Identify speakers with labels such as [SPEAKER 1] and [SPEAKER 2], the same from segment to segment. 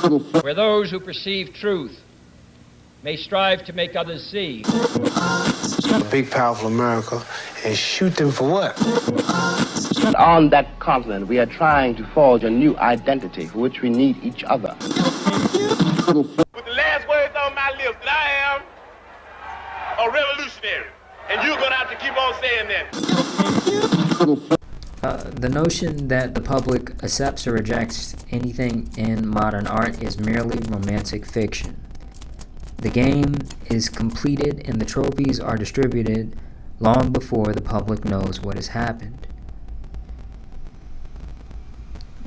[SPEAKER 1] where those who perceive truth may strive to make others see.
[SPEAKER 2] A big, powerful America, and shoot them for what?
[SPEAKER 3] On that continent, we are trying to forge a new identity for which we need each other.
[SPEAKER 4] With the last words on my lips, that I am a revolutionary. And you're going to have to keep on saying that.
[SPEAKER 5] The notion that the public accepts or rejects anything in modern art is merely romantic fiction. The game is completed and the trophies are distributed long before the public knows what has happened.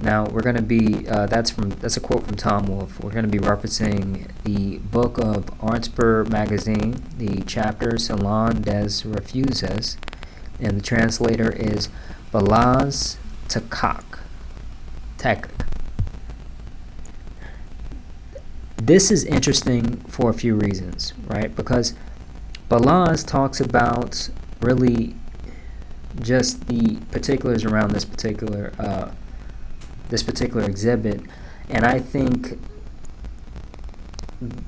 [SPEAKER 5] Now we're going to be that's a quote from Tom Wolfe. We're going to be referencing the book of Artspur magazine, the chapter Salon des Refuses, and the translator is Balazs Takak. This is interesting for a few reasons, right? Because Balazs talks about really just the particulars around this particular exhibit, and I think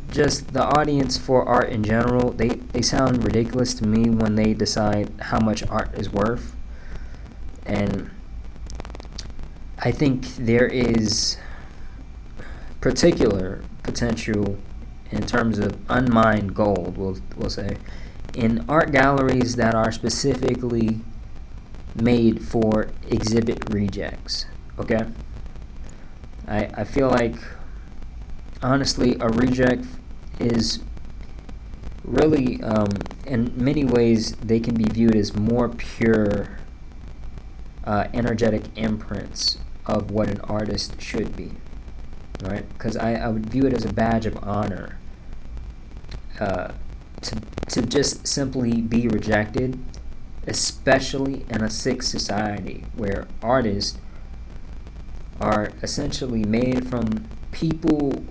[SPEAKER 5] just the audience for art in general, they sound ridiculous to me when they decide how much art is worth. And I think there is particular potential in terms of unmined gold, we'll say, in art galleries that are specifically made for exhibit rejects. Okay, I feel like honestly a reject is really in many ways they can be viewed as more pure energetic imprints of what an artist should be, right? Because I would view it as a badge of honor to just simply be rejected, especially in a sick society where artists are essentially made from people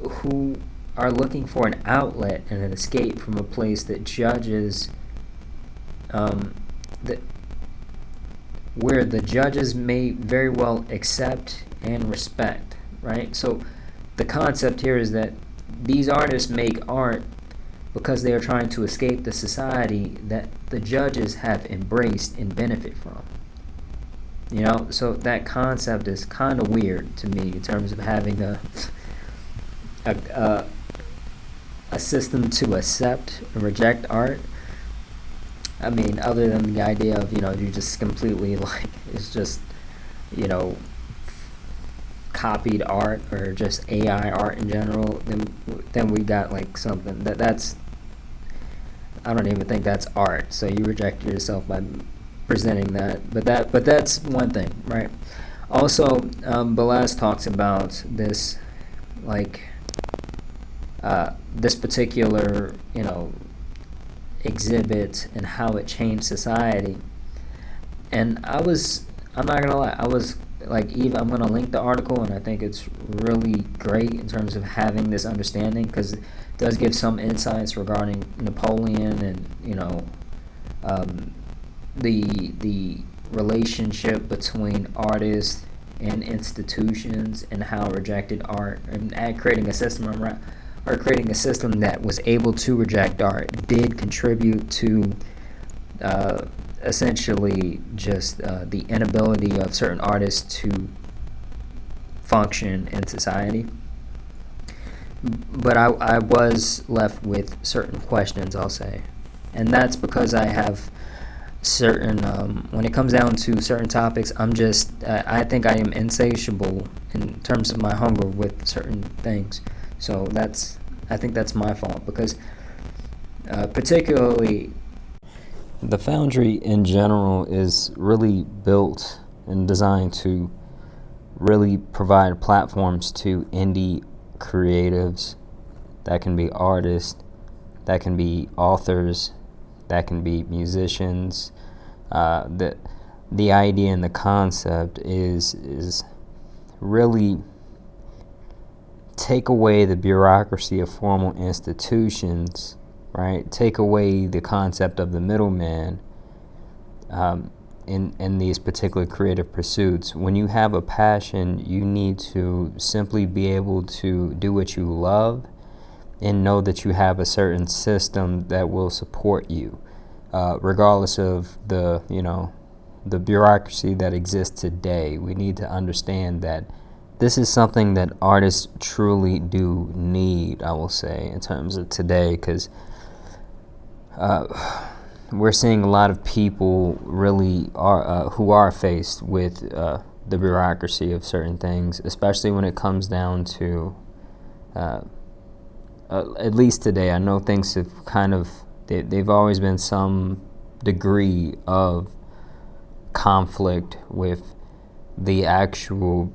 [SPEAKER 5] who are looking for an outlet and an escape from a place that judges where the judges may very well accept and respect, right? So the concept here is that these artists make art because they are trying to escape the society that the judges have embraced and benefit from. You know, so that concept is kind of weird to me in terms of having a system to accept and reject art. I mean, other than the idea of, you just completely, like, it's just, copied art or just AI art in general, then we got, like, something that's, I don't even think that's art. So you reject yourself by presenting that. But that's one thing, right? Also, Balazs talks about this, like, this particular, exhibit and how it changed society. And I'm not gonna lie, I was like, Eve, I'm gonna link the article, and I think it's really great in terms of having this understanding, because it does give some insights regarding Napoleon and the relationship between artists and institutions and how rejected art and creating a system that was able to reject art did contribute to essentially just the inability of certain artists to function in society. But I was left with certain questions, I'll say, and that's because I have certain when it comes down to certain topics, I think I am insatiable in terms of my hunger with certain things. So I think that's my fault, because particularly the Foundry in general is really built and designed to really provide platforms to indie creatives. That can be artists, that can be authors, that can be musicians. The idea and the concept is really take away the bureaucracy of formal institutions, right? Take away the concept of the middleman, in these particular creative pursuits. When you have a passion, you need to simply be able to do what you love and know that you have a certain system that will support you, regardless of the bureaucracy that exists today. We need to understand that this is something that artists truly do need, I will say, in terms of today, because we're seeing a lot of people really who are faced with the bureaucracy of certain things, especially when it comes down to, at least today, I know things have they've always been some degree of conflict with the actual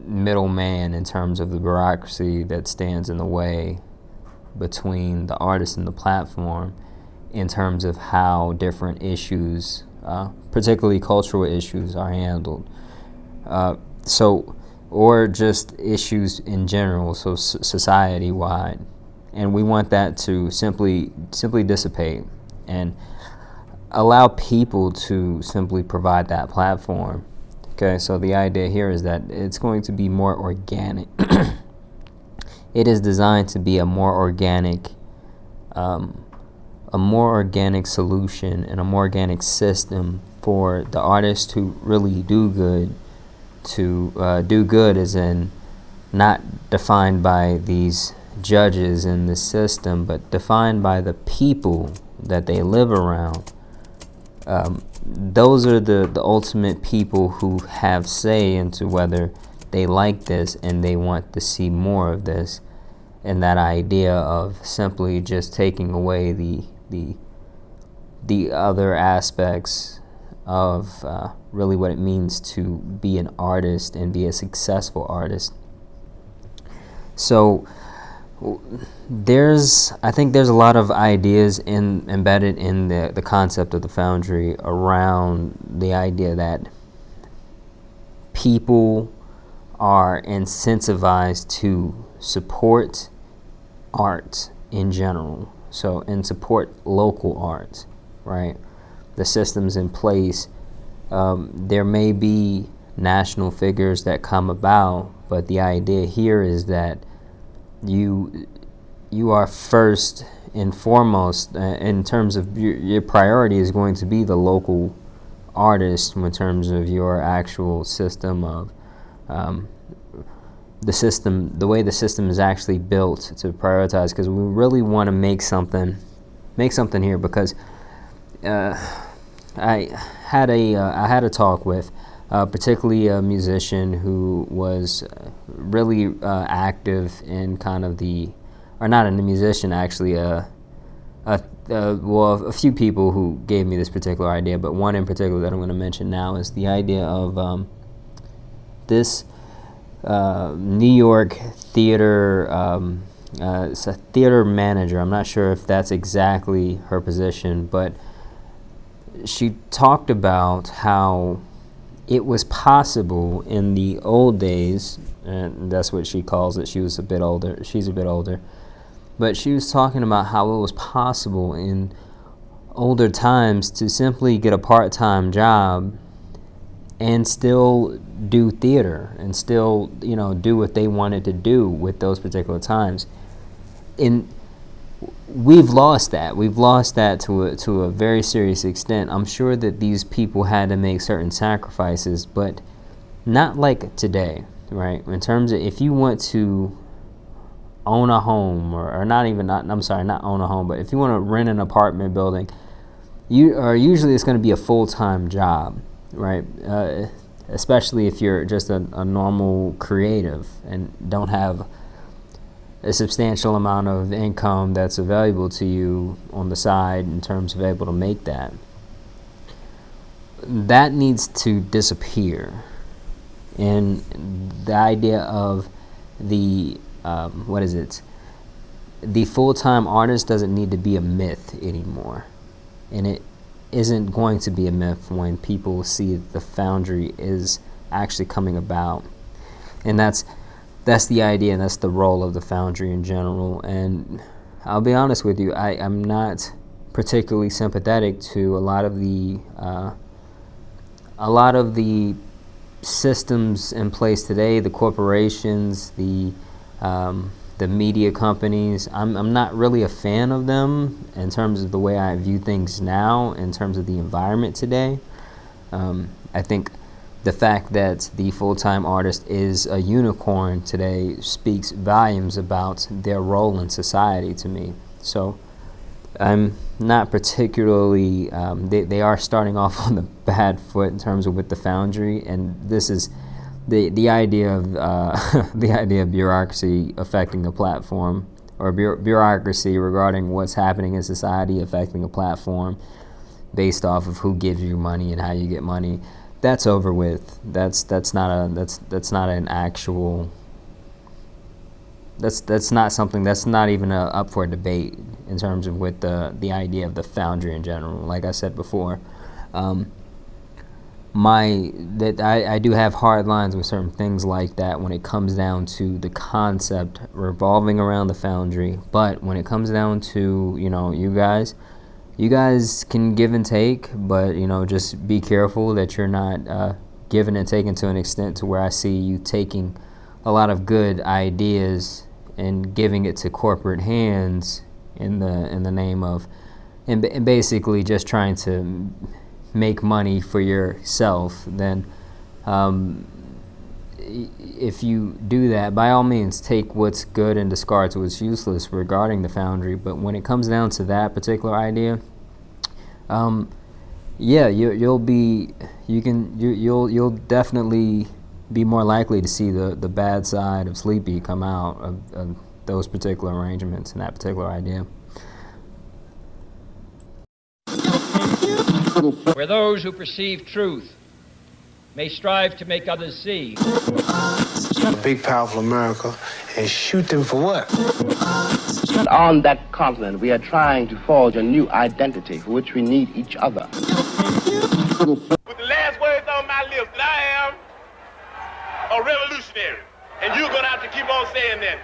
[SPEAKER 5] middleman in terms of the bureaucracy that stands in the way between the artist and the platform, in terms of how different issues, particularly cultural issues, are handled. Or just issues in general, so society-wide. And we want that to simply dissipate and allow people to simply provide that platform. Okay, so the idea here is that it's going to be more organic. It is designed to be a more organic solution and a more organic system for the artists to really do good. To do good as in not defined by these judges in the system, but defined by the people that they live around. Those are the ultimate people who have say into whether they like this and they want to see more of this. And that idea of simply just taking away the other aspects of really what it means to be an artist and be a successful artist. So I think there's a lot of ideas embedded in the concept of the Foundry around the idea that people are incentivized to support art in general, and support local art, right? The systems in place, there may be national figures that come about, but the idea here is that you are first and foremost, in terms of your priority is going to be the local artist in terms of your actual system of the way the system is actually built to prioritize, because we really want to make something here, because I had a talk with particularly a musician who was really active in kind of or not a musician actually, a few people who gave me this particular idea, but one in particular that I'm going to mention now is the idea of this New York theater, it's a theater manager. I'm not sure if that's exactly her position, but she talked about how it was possible in the old days, and that's what she calls it. She's a bit older, but she was talking about how it was possible in older times to simply get a part-time job and still do theater and still, do what they wanted to do with those particular times. And we've lost that. We've lost that to a very serious extent. I'm sure that these people had to make certain sacrifices, but not like today, right? In terms of if you want to own a home, not own a home, but if you want to rent an apartment building, usually it's going to be a full-time job, right? Especially if you're just a normal creative and don't have a substantial amount of income that's available to you on the side in terms of able to make that. That needs to disappear. And the idea of the full-time artist doesn't need to be a myth anymore. And it isn't going to be a myth when people see the Foundry is actually coming about. And that's the idea, and that's the role of the Foundry in general. And I'll be honest with you, I'm not particularly sympathetic to a lot of the a lot of the systems in place today, the corporations, the media companies, I'm not really a fan of them in terms of the way I view things now, in terms of the environment today. I think the fact that the full-time artist is a unicorn today speaks volumes about their role in society to me. So I'm not particularly, they are starting off on the bad foot in terms of with the Foundry, and this is the idea of the idea of bureaucracy affecting the platform, or bureaucracy regarding what's happening in society affecting a platform based off of who gives you money and how you get money. That's over with. That's not an actual. That's not something that's not even up for debate in terms of with the idea of the Foundry in general. Like I said before, I do have hard lines with certain things like that when it comes down to the concept revolving around the Foundry. But when it comes down to, you guys can give and take, but just be careful that you're not giving and taking to an extent to where I see you taking a lot of good ideas and giving it to corporate hands in the name of and basically just trying to make money for yourself. Then if you do that, by all means take what's good and discard what's useless regarding the Foundry. But when it comes down to that particular idea, you'll definitely be more likely to see the bad side of Sleepy come out of those particular arrangements and that particular idea.
[SPEAKER 1] Where those who perceive truth may strive to make others see.
[SPEAKER 2] A big, powerful America, and shoot them for what?
[SPEAKER 3] On that continent, we are trying to forge a new identity for which we need each other.
[SPEAKER 4] With the last words on my lips, that I am a revolutionary. And you're going to have to keep on saying that.